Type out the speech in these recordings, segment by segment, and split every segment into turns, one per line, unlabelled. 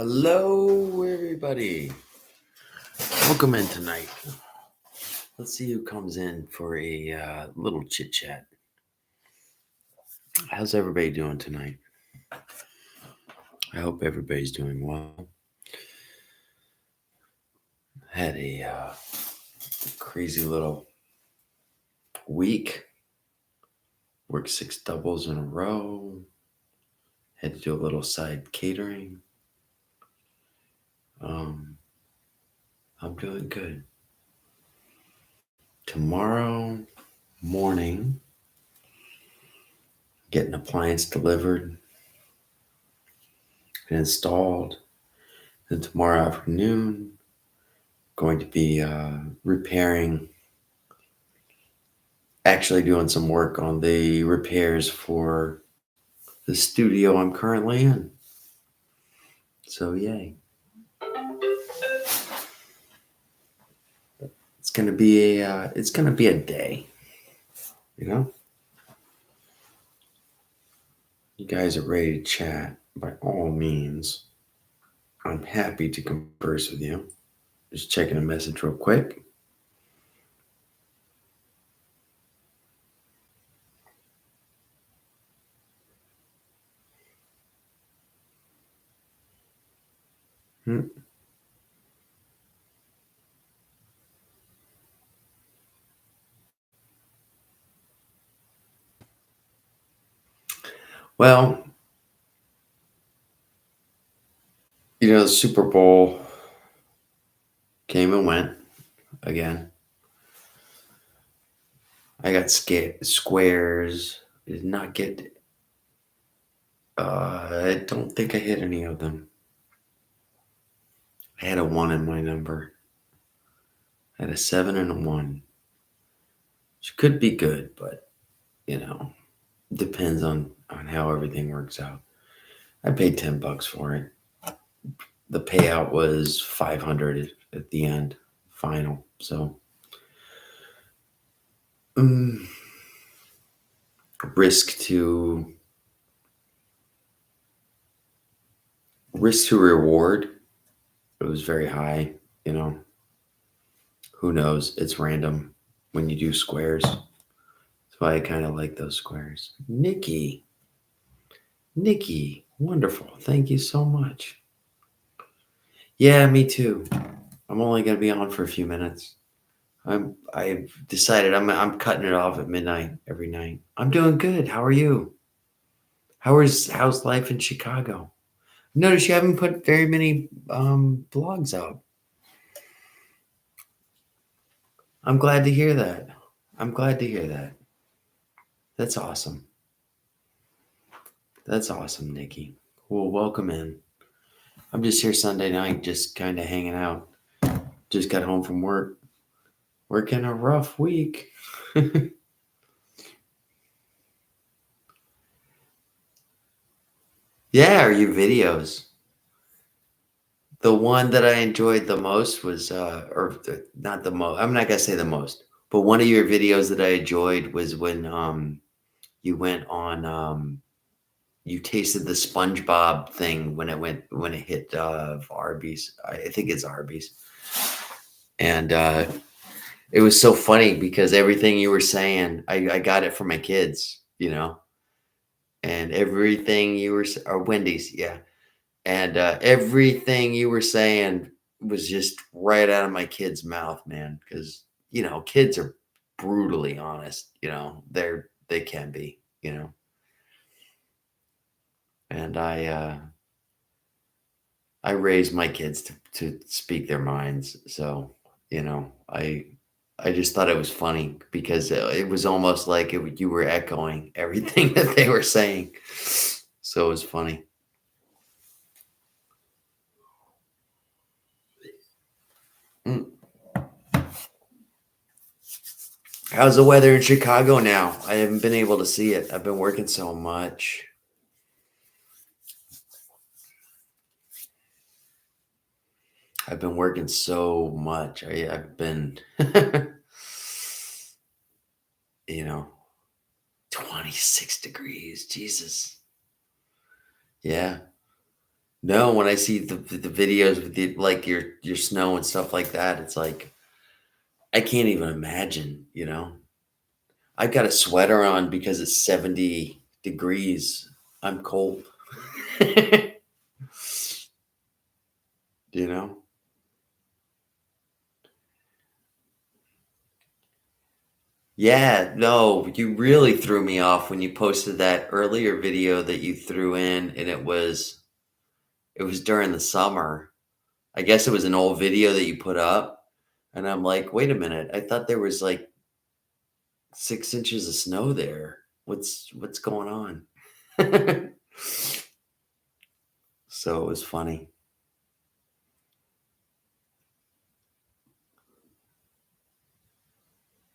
Hello, everybody. Welcome in tonight. Let's see who comes in for a little chit chat. How's everybody doing tonight? I hope everybody's doing well. Had a crazy little week. Worked 6 doubles in a row. Had to do a little side catering. I'm doing good. Tomorrow morning, get an appliance delivered and installed. And tomorrow afternoon, going to be actually doing some work on the repairs for the studio I'm currently in. So yay. It's gonna be a day, you know? You guys are ready to chat, by all means. I'm happy to converse with you. Just checking a message real quick. Hmm. Well, the Super Bowl came and went again. I got squares. Did not get. I don't think I hit any of them. I had a 1 in my number. I had a 7 and a 1. Which could be good, but depends on how everything works out. I paid $10 for it. The payout was 500 at the end, final. So um, risk to reward. It was very high. Who knows? It's random when you do squares. That's why I kind of like those squares. Nikki, wonderful. Thank you so much. Yeah, me too. I'm only going to be on for a few minutes. I've decided I'm cutting it off at midnight every night. I'm doing good. How are you? How's life in Chicago? Notice you haven't put very many blogs out. I'm glad to hear that. That's awesome. That's awesome, Nikki. Well, welcome in. I'm just here Sunday night, just kind of hanging out. Just got home from work. Working a rough week. Yeah, are your videos? The one that I enjoyed the most was, not the most. I'm not gonna say the most, but one of your videos that I enjoyed was when you went on you tasted the SpongeBob thing when it hit Arby's. I think it's Arby's, and it was so funny because everything you were saying, I got it from my kids, and everything you were or Wendy's, yeah. And everything you were saying was just right out of my kid's mouth, man. Because kids are brutally honest. They can be. And I raised my kids to speak their minds. So I just thought it was funny because it was almost like you were echoing everything that they were saying. So it was funny. Mm. How's the weather in Chicago now? I haven't been able to see it. I've been working so much. I've been working so much. I've been, you know, 26 degrees. Jesus. Yeah. No, when I see the videos with the like your snow and stuff like that, it's like I can't even imagine, you know? I've got a sweater on because it's 70 degrees. I'm cold. You know? Yeah, no, you really threw me off when you posted that earlier video that you threw in, and it was during the summer. I guess it was an old video that you put up, and I'm like, "Wait a minute, I thought there was, like, 6 inches of snow there. What's going on?" So, it was funny.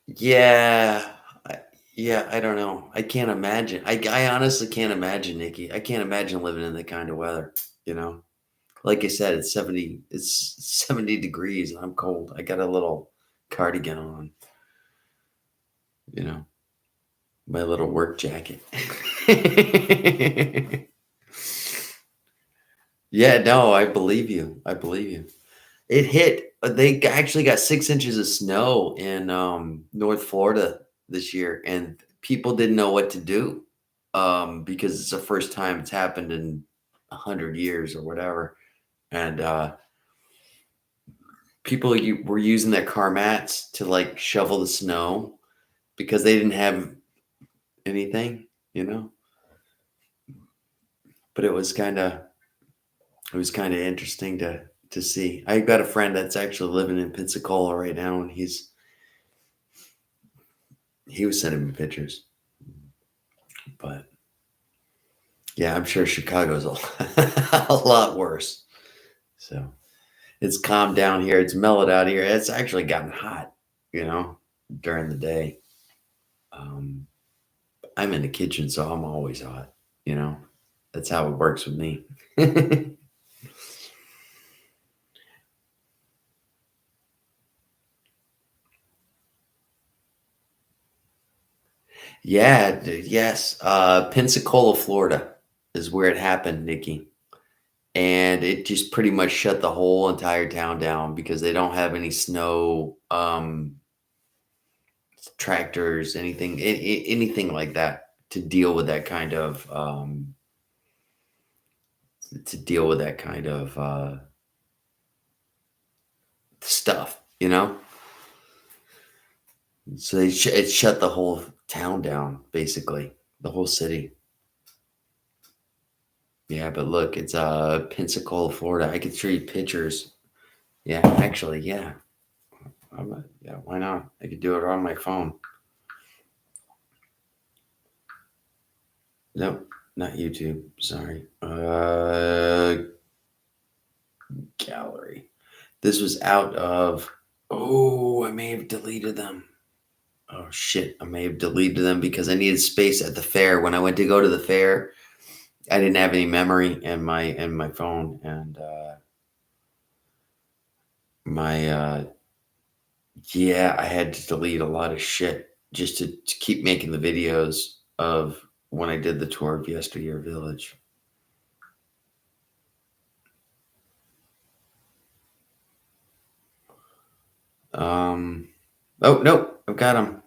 Yeah, I yeah, I don't know. I can't imagine. I honestly can't imagine, Nikki. I can't imagine living in that kind of weather, you know? Like I said, it's 70 degrees and I'm cold. I got a little cardigan on, you know, my little work jacket. Yeah, no, I believe you. I believe you. It hit they actually got 6 inches of snow in, North Florida this year, and people didn't know what to do, because it's the first time it's happened in 100 years or whatever, and, people were using their car mats to, like, shovel the snow because they didn't have anything, you know? But it was kinda interesting to see. I got a friend that's actually living in Pensacola right now, and he was sending me pictures, but yeah, I'm sure Chicago's a a lot worse. So, it's calmed down here, it's mellowed out here, it's actually gotten hot, you know, during the day. Um, I'm in the kitchen, so I'm always hot, you know? That's how it works with me. Yeah, yes, Pensacola, Florida is where it happened, Nikki, and it just pretty much shut the whole entire town down because they don't have any snow, tractors, anything like that to deal with that kind of, stuff, you know? So it shut the whole town down, basically, the whole city. Yeah, but look, it's, Pensacola, Florida. I could show you pictures. Yeah, actually, yeah. Yeah, why not? I could do it on my phone. Nope, not YouTube, sorry. Gallery. This was out of oh, I may have deleted them. Oh, shit, I may have deleted them because I needed space at the fair. When I went to go to the fair, I didn't have any memory in my phone, and, my, yeah, I had to delete a lot of shit just to keep making the videos of when I did the tour of Yesteryear Village. Um, oh, nope, I've got them.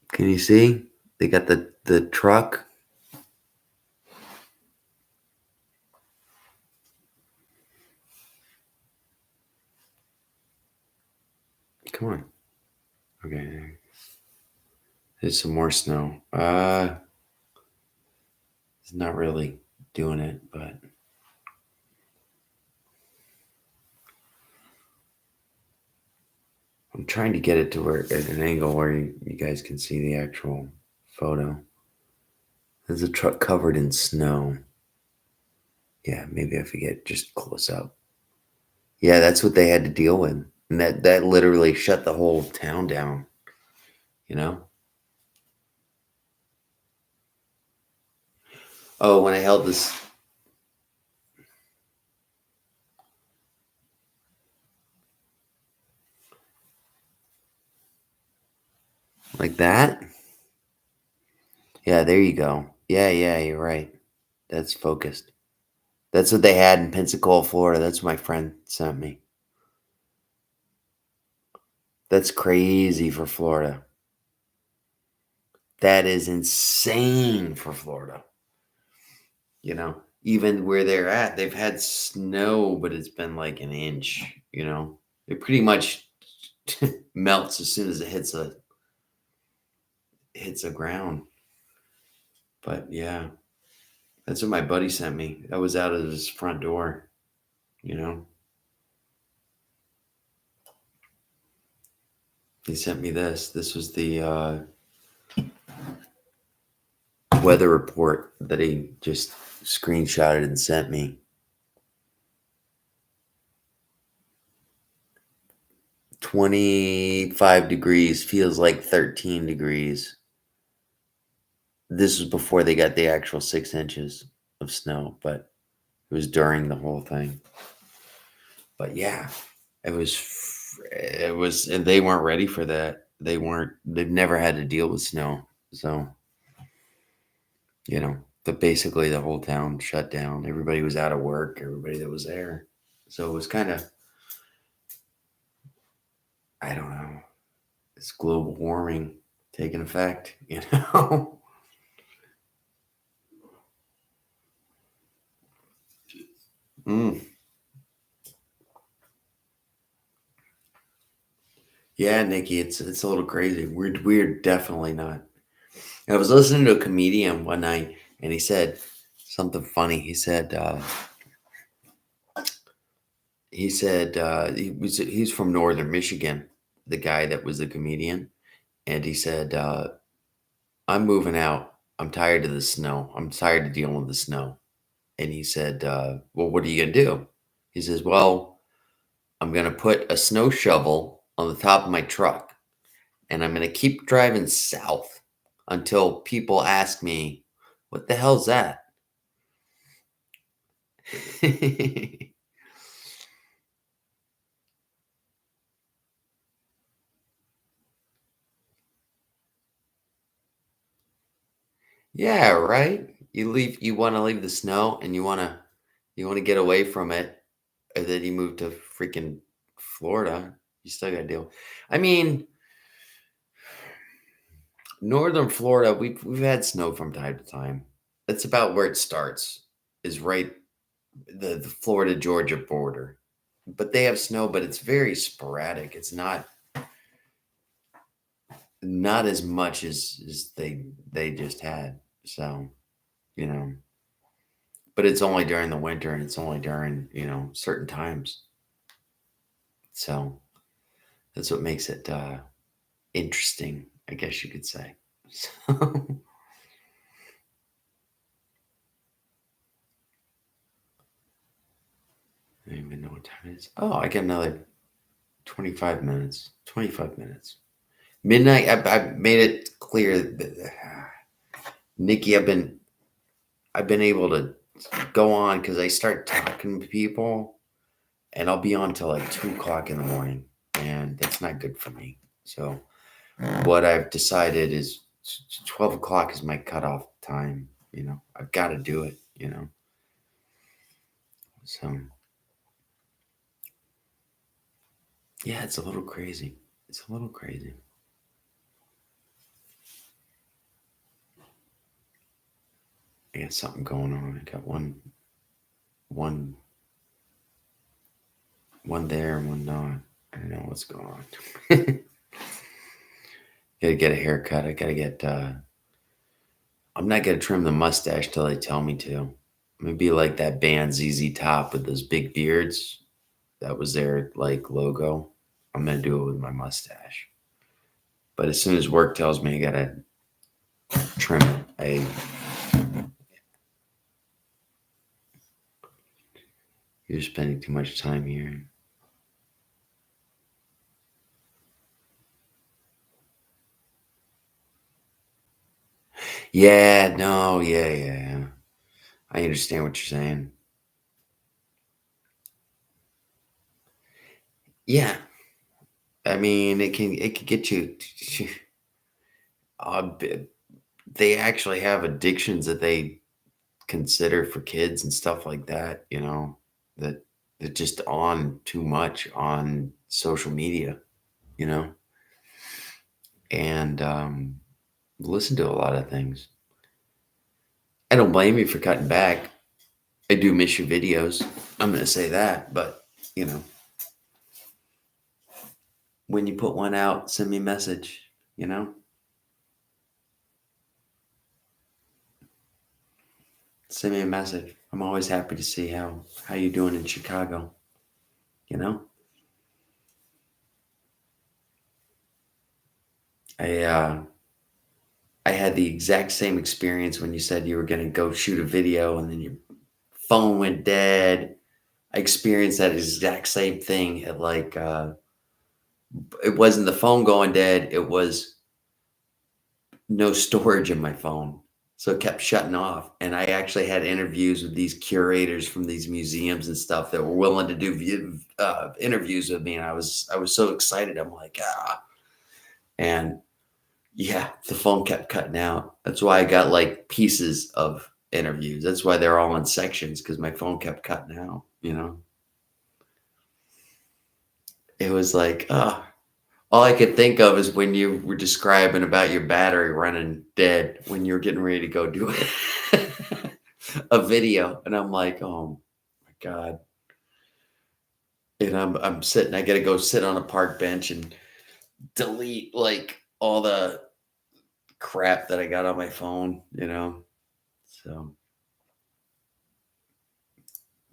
Can you see? They got the truck. Come on. Okay, there's some more snow. It's not really doing it, but I'm trying to get it to where at an angle where you guys can see the actual photo. There's a truck covered in snow. Yeah, maybe if we get just close up. Yeah, that's what they had to deal with. And that literally shut the whole town down, you know? Oh, when I held this Like that? Yeah, there you go. Yeah, yeah, you're right. That's focused. That's what they had in Pensacola, Florida. That's what my friend sent me. That's crazy for Florida. That is insane for Florida. Even where they're at, they've had snow, but it's been like an inch. It pretty much melts as soon as it hits the ground. But yeah, that's what my buddy sent me. That was out of his front door, you know. He sent me this. This was the weather report that he just screenshotted and sent me. 25 degrees feels like 13 degrees. This was before they got the actual 6 inches of snow, but it was during the whole thing. But yeah, and they weren't ready for that. They've never had to deal with snow. So, but basically the whole town shut down. Everybody was out of work, everybody that was there. So it was kind of, I don't know, it's global warming taking effect. Mm. Yeah, Nikki, it's a little crazy. We're definitely not. I was listening to a comedian one night, and he said something funny. He said he's from Northern Michigan, the guy that was the comedian, and he said, "I'm moving out. I'm tired of the snow. I'm tired of dealing with the snow." And he said, "Well, what are you gonna do?" He says, "Well, I'm gonna put a snow shovel on the top of my truck, and I'm gonna keep driving south until people ask me, 'What the hell's that?'" Yeah, right? You wanna leave the snow and you wanna get away from it, and then you move to freaking Florida. You still gotta deal. I mean, Northern Florida, we've had snow from time to time. That's about where it starts, is right the Florida Georgia border. But they have snow, but it's very sporadic. It's not as much as they just had. So, you know, but it's only during the winter and it's only during, certain times. So that's what makes it interesting, I guess you could say. So I don't even know what time it is. Oh, I got another 25 minutes. 25 minutes. Midnight. I made it clear that Nikki, I've been able to go on because I start talking to people, and I'll be on till like 2 o'clock in the morning, and that's not good for me. So what I've decided is 12 o'clock is my cutoff time. I've got to do it. So yeah, it's a little crazy. It's a little crazy. I got something going on. I got one, one there and one not. I don't know what's going on. Gotta get a haircut. I gotta get. I'm not gonna trim the mustache till they tell me to. I'm gonna be like that band ZZ Top with those big beards. That was their like logo. I'm gonna do it with my mustache. But as soon as work tells me I gotta trim it, you're spending too much time here. Yeah, no, yeah, yeah, yeah. I understand what you're saying. Yeah, I mean, it can get you. b they actually have addictions that they consider for kids and stuff like that, that they're just on too much on social media, you know, and, listen to a lot of things. I don't blame you for cutting back. I do miss your videos. I'm gonna say that, but, you know, when you put one out, send me a message, you know? Send me a message. I'm always happy to see how you doing in Chicago, you know? I, uh I had the exact same experience when you said you were gonna go shoot a video and then your phone went dead. I experienced that exact same thing at, like, it wasn't the phone going dead, it was no storage in my phone, so it kept shutting off, and I actually had interviews with these curators from these museums and stuff that were willing to do interviews with me, and I was so excited, I'm like, "Ah," and yeah, the phone kept cutting out. That's why I got, like, pieces of interviews. That's why they're all in sections because my phone kept cutting out, you know? It was like, all I could think of is when you were describing about your battery running dead when you're getting ready to go do a video, and I'm like, "Oh my god." And I'm sitting I gotta go sit on a park bench and delete, like, all the crap that I got on my phone, you know? So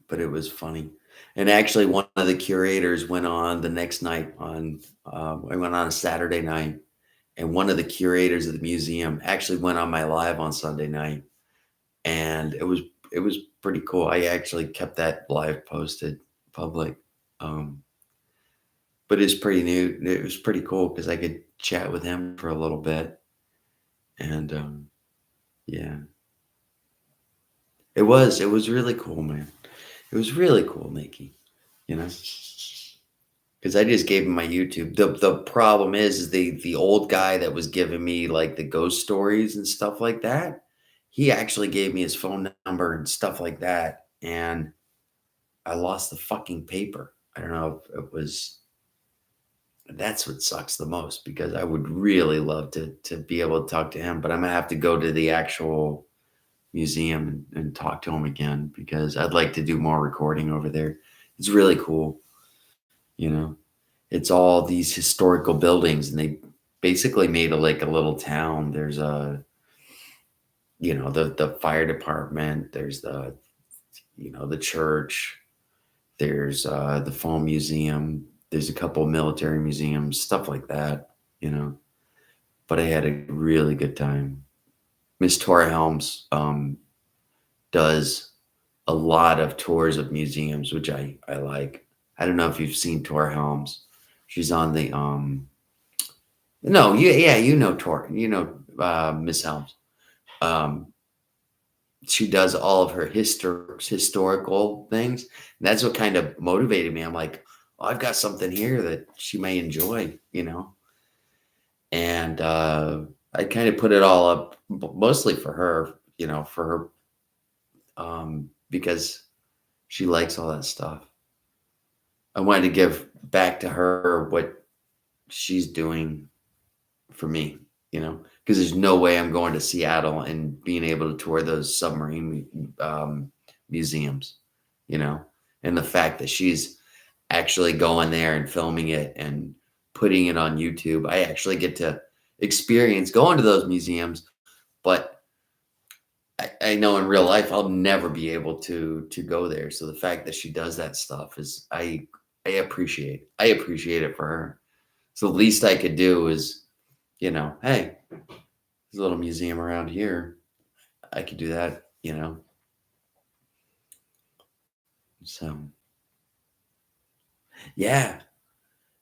but it was funny. And actually, one of the curators went on the next night I went on a Saturday night, and one of the curators of the museum actually went on my live on Sunday night, and it was pretty cool. I actually kept that live posted public, um, but it's pretty new. It was pretty cool because I could chat with him for a little bit, and yeah, it was really cool, man. It was really cool, Nikki. You know. Because I just gave him my YouTube. The problem is the old guy that was giving me, like, the ghost stories and stuff like that, he actually gave me his phone number and stuff like that, and I lost the fucking paper. I don't know if it was that's what sucks the most because I would really love to be able to talk to him, but I'm gonna have to go to the actual museum and talk to him again because I'd like to do more recording over there. It's really cool, you know? It's all these historical buildings, and they basically made like a little town. There's the fire department, there's the church, there's the phone museum, there's a couple military museums, stuff like that, you know. But I had a really good time. Miss Tora Helms does a lot of tours of museums, which I like. I don't know if you've seen Tora Helms. She's on the no, yeah, Tor, Miss Helms. Um, she does all of her historical things. And that's what kind of motivated me. I'm like, oh, I've got something here that she may enjoy, And I kind of put it all up mostly for her, because she likes all that stuff. I wanted to give back to her what she's doing for me, because there's no way I'm going to Seattle and being able to tour those submarine museums, you know, and the fact that she's actually going there and filming it and putting it on YouTube. I actually get to experience going to those museums, but I know in real life I'll never be able to go there. So the fact that she does that stuff is I appreciate it for her. So the least I could do is, hey, there's a little museum around here. I could do that. So yeah,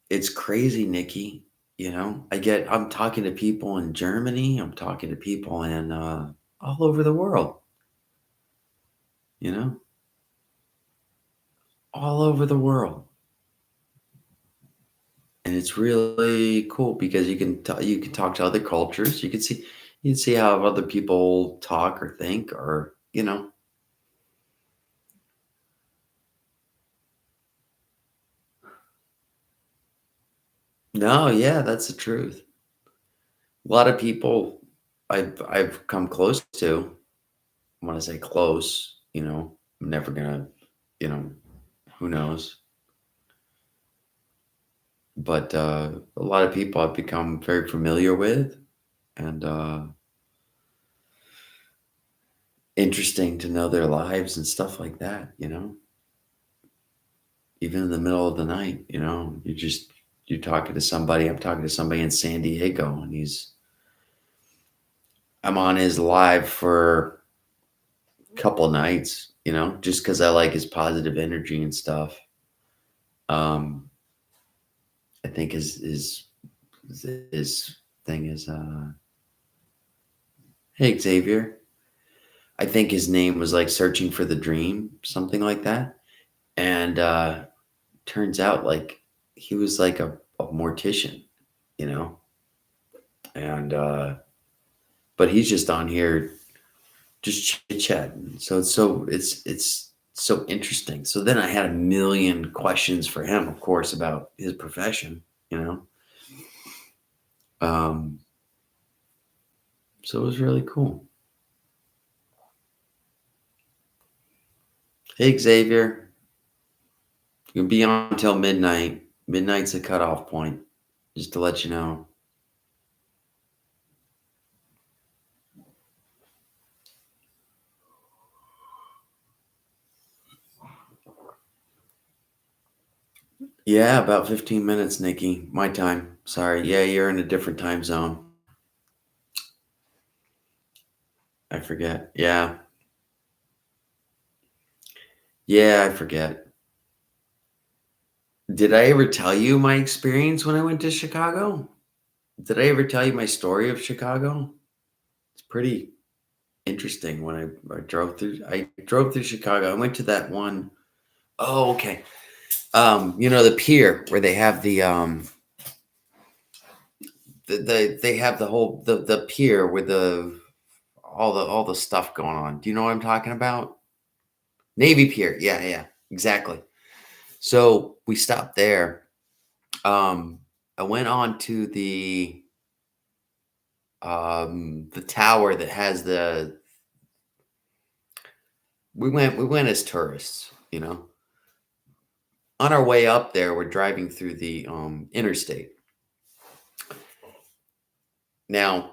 it's crazy, Nikki. I'm talking to people in Germany. I'm talking to people in all over the world. You know, all over the world, and it's really cool because you can talk to other cultures. You can see how other people talk or think, or No, yeah, that's the truth. A lot of people I've come close to. When I say close, I'm never gonna, you know, who knows? But a lot of people I've become very familiar with, and interesting to know their lives and stuff like that. Even in the middle of the night, you're talking to somebody. I'm talking to somebody in San Diego, and I'm on his live for a couple nights, just because I like his positive energy and stuff. Um, I think his thing is, hey Xavier. I think his name was like Searching for the Dream, something like that. And turns out like he was like a mortician, you know, and but he's just on here just chit chatting. So it's so interesting. So then I had a million questions for him, of course, about his profession, you know. Um, so it was really cool. Hey Xavier, you'll be on until midnight. Midnight's the cutoff point, just to let you know. Yeah, about 15 minutes, Nikki. My time. Sorry. Yeah, you're in a different time zone. I forget. Yeah. Yeah, I forget. Did I ever tell you my experience when I went to Chicago? Did I ever tell you my story of Chicago? It's pretty interesting when I drove through. I drove through Chicago. I went to that one. Oh, okay. The pier where they have they have the whole the pier with all the stuff going on. Do you know what I'm talking about? Navy Pier. Yeah, yeah, exactly. So we stopped there. I went on to the tower that has the we went as tourists, On our way up there, we're driving through the interstate. Now,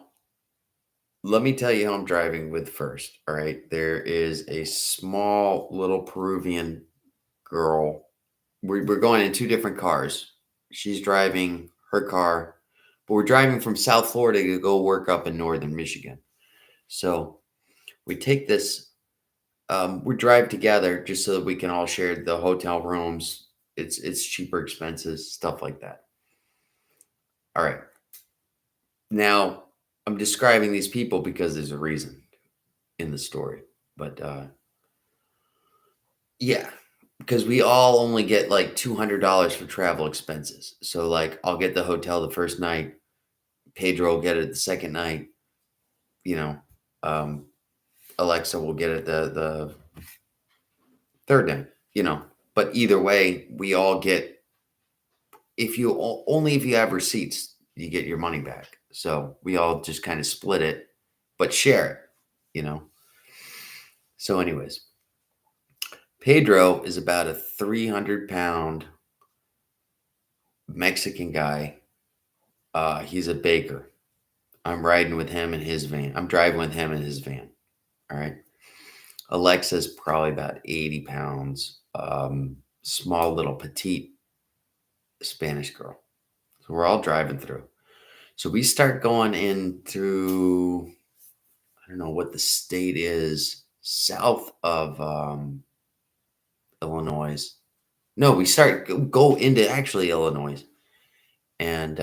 let me tell you how I'm driving with first. All right. There is a small little Peruvian girl. We're going in two different cars. She's driving her car, but we're driving from South Florida to go work up in northern Michigan. So we take this, we drive together just so that we can all share the hotel rooms. It's cheaper expenses, stuff like that. All right. Now I'm describing these people because there's a reason in the story. But yeah, because we all only get like $200 for travel expenses. So like I'll get the hotel the first night, Pedro will get it the second night, you know. Um, Alexa will get it the third night, you know. But either way, we all get only if you have receipts, you get your money back. So we all just kind of split it, but share it, you know. So, anyways, Pedro is about a 300-pound Mexican guy. He's a baker. I'm riding with him in his van. I'm driving with him in his van. All right. Alexa's probably about 80 pounds. Small little petite Spanish girl. So we're all driving through. So we start going in through, I don't know what the state is, south of Illinois. No, we go into actually Illinois. And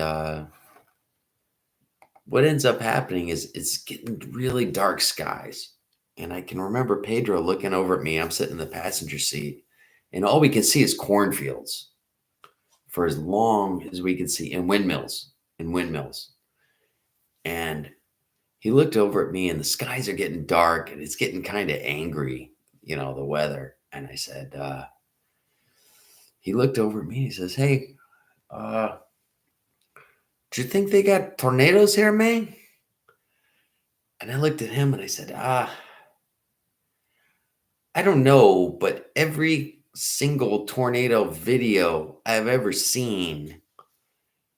what ends up happening is it's getting really dark skies. And I can remember Pedro looking over at me. I'm sitting in the passenger seat, and all we can see is cornfields for as long as we could see, in windmills. And he looked over at me, and the skies are getting dark and it's getting kind of angry, the weather. And I said, he looked over at me and he says, "Hey, uh, do you think they got tornadoes here, man?" And I looked at him and I said, I don't know, but every single tornado video I've ever seen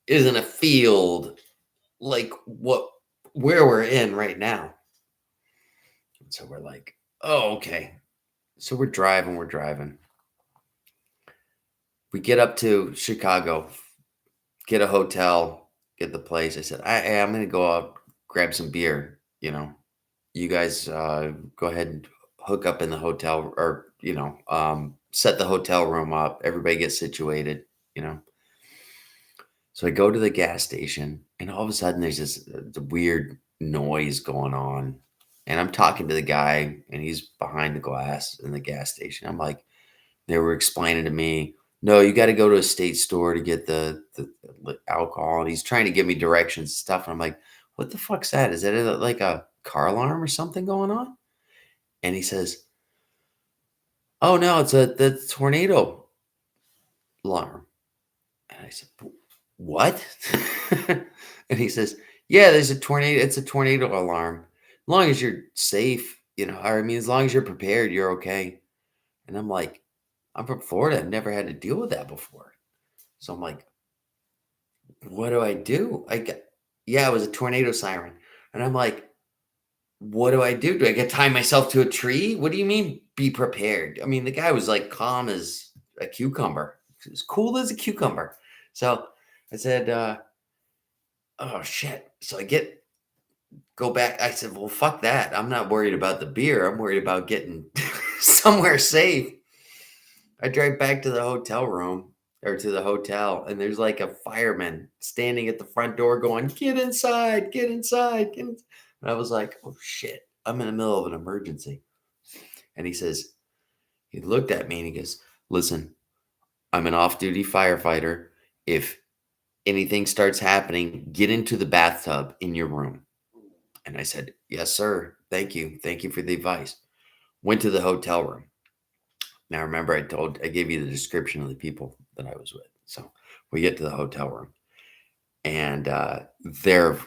is in a field like where we're in right now. And so we're like, oh, okay. So we're driving. We get up to Chicago, get a hotel, get the place. I said, I'm going to go out, grab some beer. You guys go ahead and hook up in the hotel, or, set the hotel room up. Everybody gets situated, you know. So I go to the gas station, and all of a sudden there's this weird noise going on. And I'm talking to the guy, and he's behind the glass in the gas station. I'm like, they were explaining to me, no, you got to go to a state store to get the alcohol. And he's trying to give me directions and stuff. And I'm like, what the fuck's that? Is that like a car alarm or something going on? And he says, oh, no, it's the tornado alarm. And I said, what? And he says, yeah, there's a tornado. It's a tornado alarm. As long as you're safe, as long as you're prepared, you're okay. And I'm like, I'm from Florida. I've never had to deal with that before. So I'm like, what do I do? Yeah, it was a tornado siren. And I'm like, what do I do? Do I get tie myself to a tree? What do you mean be prepared? I mean, the guy was like calm as a cucumber, as cool as a cucumber. So I said, oh shit. So go back. I said, well, fuck that. I'm not worried about the beer. I'm worried about getting somewhere safe. I drive back to the hotel room, or to the hotel, and there's like a fireman standing at the front door going, get inside, get inside, get inside. And I was like, oh shit, I'm in the middle of an emergency. And he looked at me and he goes, listen, I'm an off-duty firefighter. If anything starts happening, get into the bathtub in your room. And I said, yes, sir. Thank you. Thank you for the advice. Went to the hotel room. Now, remember, I gave you the description of the people that I was with. So we get to the hotel room, and they're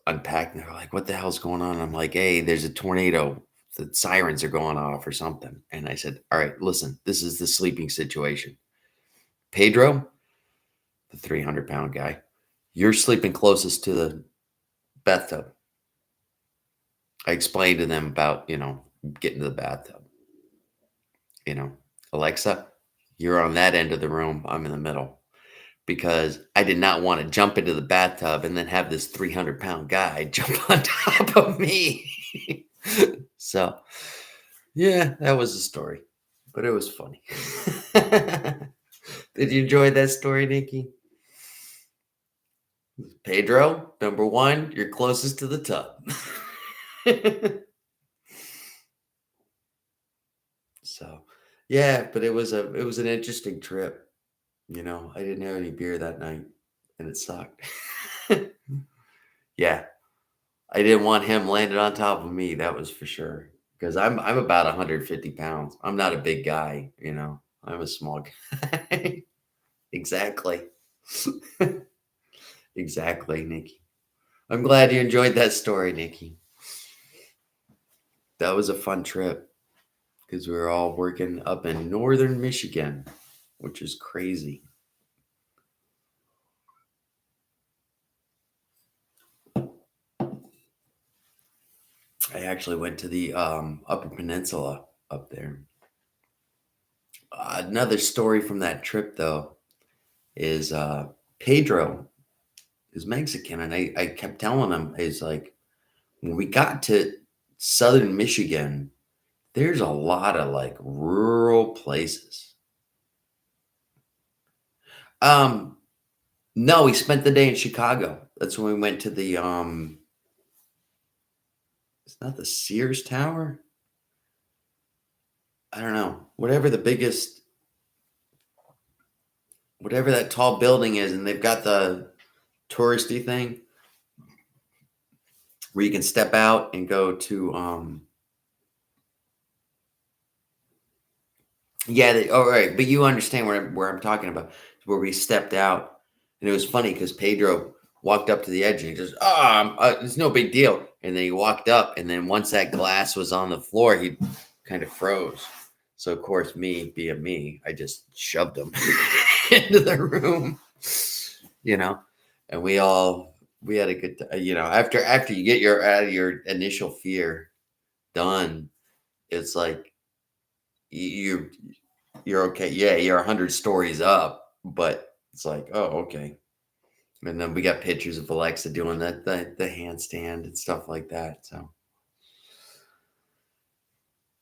unpacking. They're like, what the hell's going on? I'm like, hey, there's a tornado. The sirens are going off or something. And I said, all right, listen, this is the sleeping situation. Pedro, the 300-pound guy, you're sleeping closest to the bathtub. I explained to them about, getting to the bathtub. Alexa, you're on that end of the room. I'm in the middle, because I did not want to jump into the bathtub and then have this 300-pound guy jump on top of me. So, yeah, that was the story, but it was funny. Did you enjoy that story, Nikki? Pedro, number one, you're closest to the tub. So, yeah, but it was an interesting trip. I didn't have any beer that night, and it sucked. Yeah, I didn't want him landed on top of me. That was for sure. Because I'm about 150 pounds. I'm not a big guy. I'm a small guy. Exactly. Exactly, Nikki. I'm glad you enjoyed that story, Nikki. That was a fun trip, because we were all working up in northern Michigan, which is crazy. I actually went to the Upper Peninsula up there. Another story from that trip, though, is Pedro is Mexican, and I kept telling him, is like, when we got to southern Michigan, there's a lot of like rural places. No, we spent the day in Chicago. That's when we went to the it's not the Sears Tower. I don't know. Whatever the biggest whatever that tall building is, and they've got the touristy thing where you can step out and go to yeah, oh, right, but you understand where I'm talking about, where we stepped out, and it was funny because Pedro walked up to the edge and he goes, it's no big deal," and then he walked up, and then once that glass was on the floor, he kind of froze. So of course, me being me, I just shoved him into the room, you know, and we had a good, after you get your out of your initial fear done, it's like you you're okay. Yeah, you're 100 stories up, but it's like, oh, okay. And then we got pictures of Alexa doing the handstand and stuff like that. So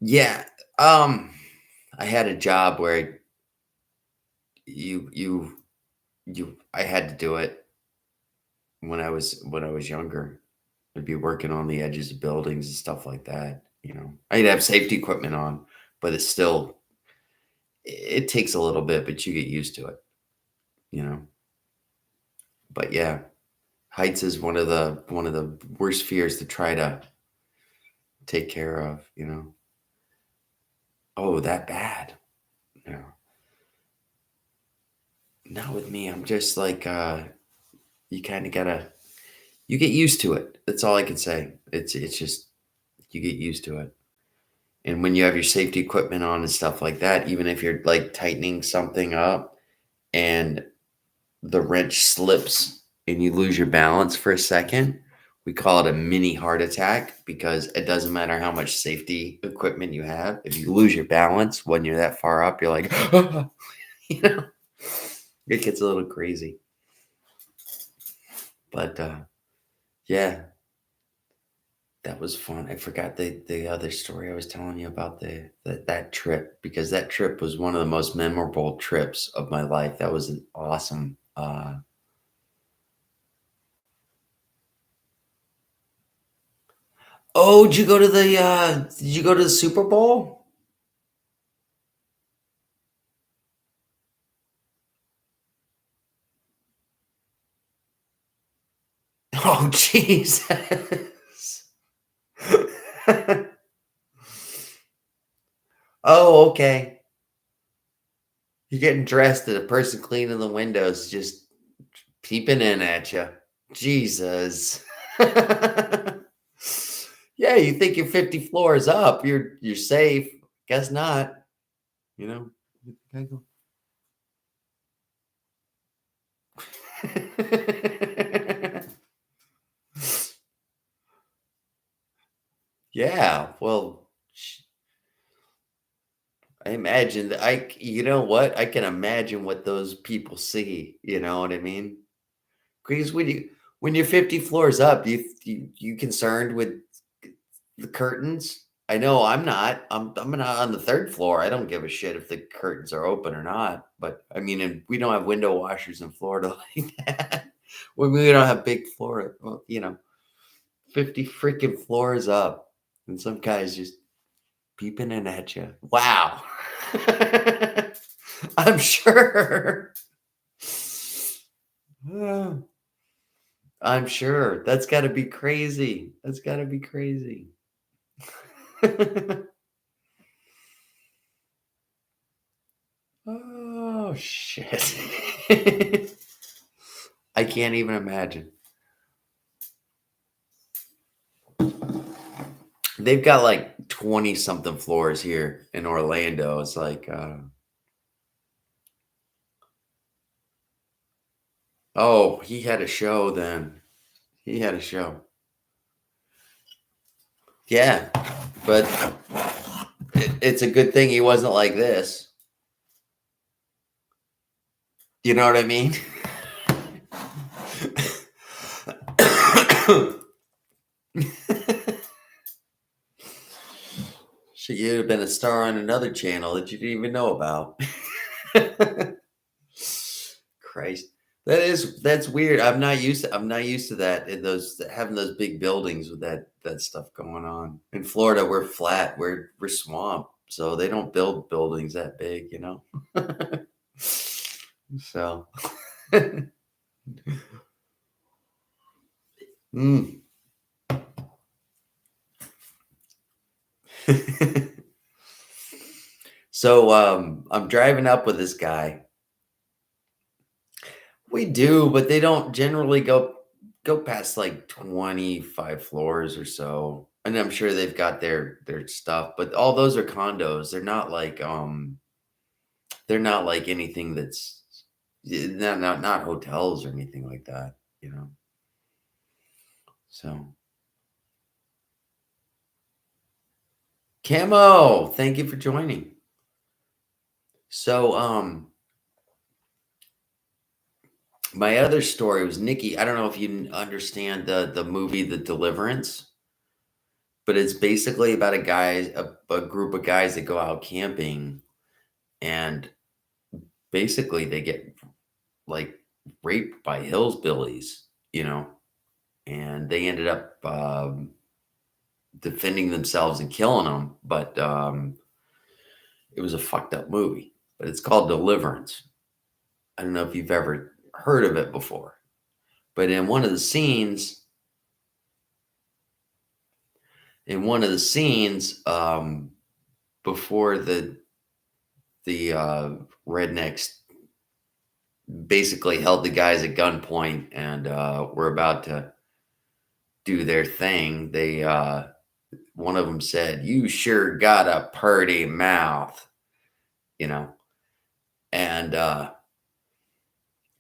yeah, um, I had a job where you you I had to do it when I was younger. I'd be working on the edges of buildings and stuff like that. I'd have safety equipment on, but it takes a little bit, but you get used to it. You know. But yeah, heights is one of the worst fears to try to take care of, you know? Oh, that bad. No. Not with me. I'm just like, you kinda gotta you get used to it. That's all I can say. It's just you get used to it. And when you have your safety equipment on and stuff like that, even if you're, like, tightening something up and the wrench slips and you lose your balance for a second, we call it a mini heart attack because it doesn't matter how much safety equipment you have. If you lose your balance when you're that far up, you're like, you know, it gets a little crazy. But yeah, that was fun. I forgot the other story I was telling you about that trip because that trip was one of the most memorable trips of my life. That was an awesome. Oh, did you go to the Super Bowl? Oh, Jesus. Oh, okay. You're getting dressed and the person cleaning the windows just peeping in at you. Jesus. Yeah, you think you're 50 floors up, you're safe. Guess not, you know? Okay, go. Yeah, well, I imagine that you know what? I can imagine what those people see, you know what I mean? Because when you're 50 floors up, you concerned with the curtains? I know I'm not. I'm not on the 3rd floor. I don't give a shit if the curtains are open or not. But I mean, and we don't have window washers in Florida like that. When we don't have big floor, well, 50 freaking floors up, and some guys just peeping in at you. Wow. I'm sure. I'm sure. That's gotta be crazy. That's gotta be crazy. Oh, shit. I can't even imagine. They've got, like, 20 something floors here in Orlando. It's like, oh, he had a show then. He had a show. Yeah, but it's a good thing he wasn't like this. You know what I mean? Shit, you'd have been a star on another channel that you didn't even know about. Christ. That's weird. I'm not used to that in those having those big buildings with that stuff going on. In Florida, we're flat. We're swamp. So they don't build buildings that big, you know? So, mm. So, I'm driving up with this guy. We do, but they don't generally go past like 25 floors or so. And I'm sure they've got their stuff, but all those are condos. They're not like anything that's not hotels or anything like that, you know. So, Camo, thank you for joining. So, my other story was Nikki. I don't know if you understand the movie The Deliverance, but it's basically about a group of guys that go out camping, and basically they get like raped by hillbillies, you know, and they ended up defending themselves and killing them. But it was a fucked up movie. But it's called Deliverance. I don't know if you've ever heard of it before, but in one of the scenes, before the rednecks basically held the guys at gunpoint and were about to do their thing, they one of them said, "You sure got a purty mouth," you know. And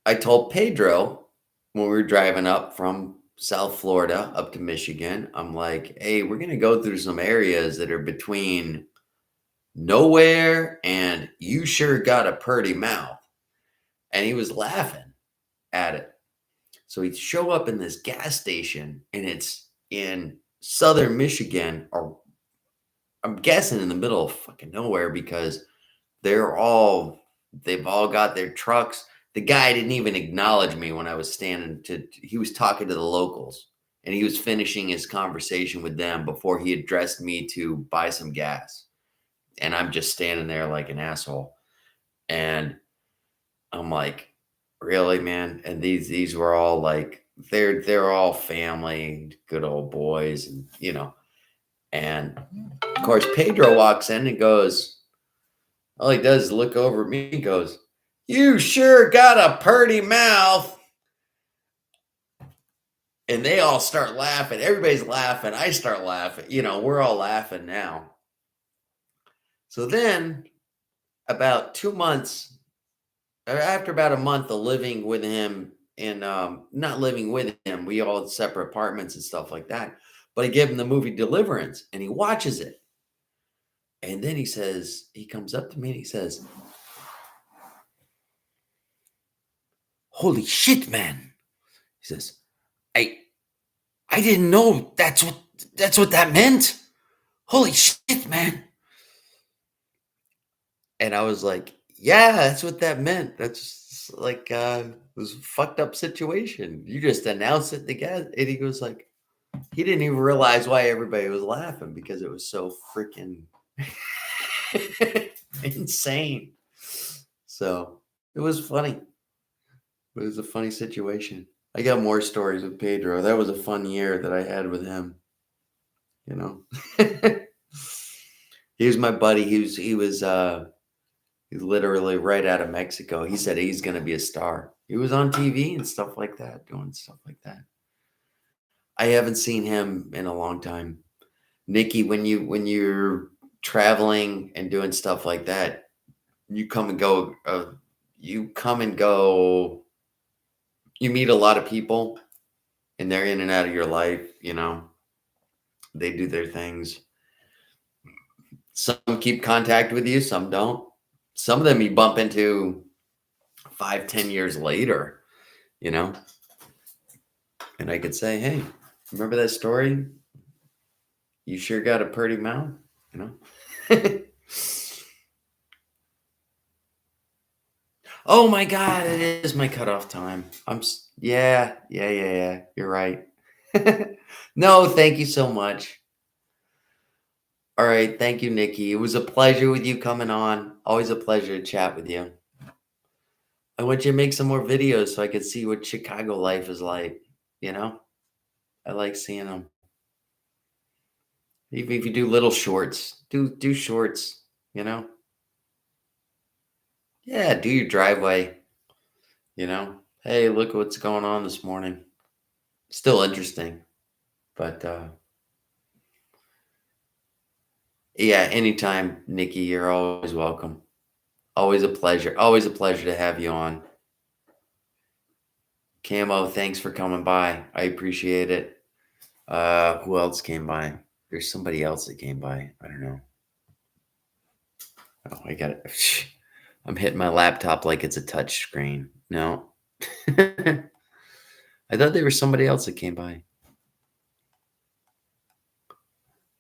I told Pedro when we were driving up from South Florida up to Michigan, I'm like, "Hey, we're gonna go through some areas that are between nowhere and you sure got a purty mouth." And he was laughing at it. So we show up in this gas station and it's in southern Michigan, or I'm guessing in the middle of fucking nowhere because they've all got their trucks. The guy didn't even acknowledge me when I was he was talking to the locals and he was finishing his conversation with them before he addressed me to buy some gas. And I'm just standing there like an asshole. And I'm like, really, man? And these were all like they're all family, good old boys, and you know. And of course, Pedro walks in and goes, all he does is look over at me and goes, "You sure got a purty mouth." And they all start laughing. Everybody's laughing. I start laughing. You know, we're all laughing now. So then, about 2 months, or after about a month of living with him, and not living with him, we all had separate apartments and stuff like that. But I gave him the movie Deliverance, and he watches it. And then he comes up to me and he says, "Holy shit, man." He says, I I didn't know that's what that meant. Holy shit, man." And I was like, "Yeah, that's what that meant. That's like it was a fucked up situation. You just announced it together." And he goes like, he didn't even realize why everybody was laughing because it was so freaking insane. So it was funny. It was a funny situation. I got more stories with Pedro. That was a fun year that I had with him, you know. He was my buddy. He's literally right out of Mexico. He said he's gonna be a star. He was on TV and stuff like that, doing stuff like that. I haven't seen him in a long time. Nikki, when you're traveling and doing stuff like that, you come and go. You come and go. You meet a lot of people, and they're in and out of your life. You know, they do their things. Some keep contact with you, some don't. Some of them you bump into 5, 10 years later. You know, and I could say, "Hey, remember that story? You sure got a pretty mouth." You know. Oh my god, it is my cutoff time. Yeah, yeah, yeah, yeah. You're right. No, thank you so much. All right, thank you, Nikki. It was a pleasure with you coming on. Always a pleasure to chat with you. I want you to make some more videos so I could see what Chicago life is like, you know? I like seeing them. Even if you do little shorts, do shorts, you know? Yeah, do your driveway, you know? Hey, look what's going on this morning. Still interesting, but yeah, anytime, Nikki, you're always welcome. Always a pleasure. Always a pleasure to have you on. Camo, thanks for coming by. I appreciate it. Who else came by? There's somebody else that came by. I don't know. Oh, I got it. I'm hitting my laptop like it's a touch screen. No. I thought there was somebody else that came by.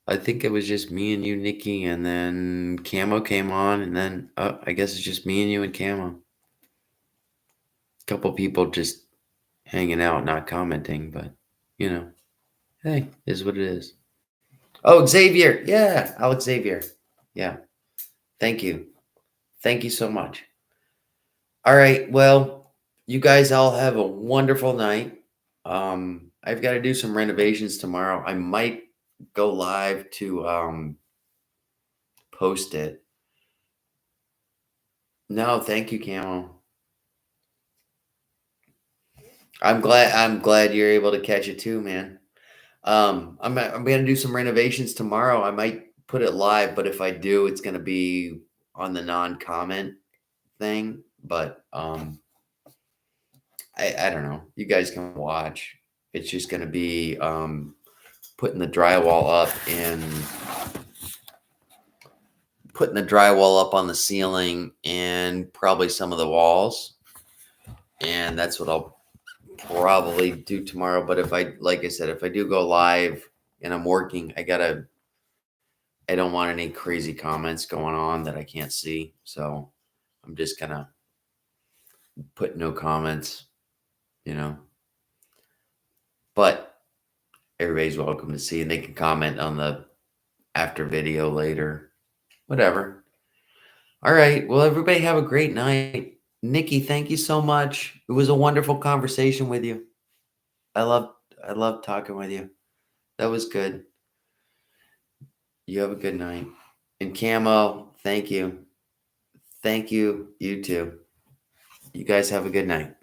I think it was just me and you, Nikki, and then Camo came on, and then I guess it's just me and you and Camo. A couple people just hanging out, not commenting, but you know, hey, is what it is. Oh, Xavier. Yeah, Alex Xavier. Yeah. Thank you. Thank you so much. All right. Well, you guys all have a wonderful night. I've got to do some renovations tomorrow. I might go live to post it. No, thank you, Camo. I'm glad you're able to catch it too, man. I'm gonna do some renovations tomorrow. I might put it live, but if I do, it's gonna be on the non-comment thing. But I don't know. You guys can watch. It's just gonna be putting the drywall up and putting the drywall up on the ceiling and probably some of the walls. And that's what I'll probably do tomorrow. But if I, like I said, if I do go live and I'm working, I don't want any crazy comments going on that I can't see. So I'm just gonna put no comments, you know. But everybody's welcome to see, and they can comment on the after video later. Whatever. All right. Well, everybody have a great night. Nikki, thank you so much. It was a wonderful conversation with you. I love I love talking with you. That was good. You have a good night. And Camo, thank you. Thank you. You too. You guys have a good night.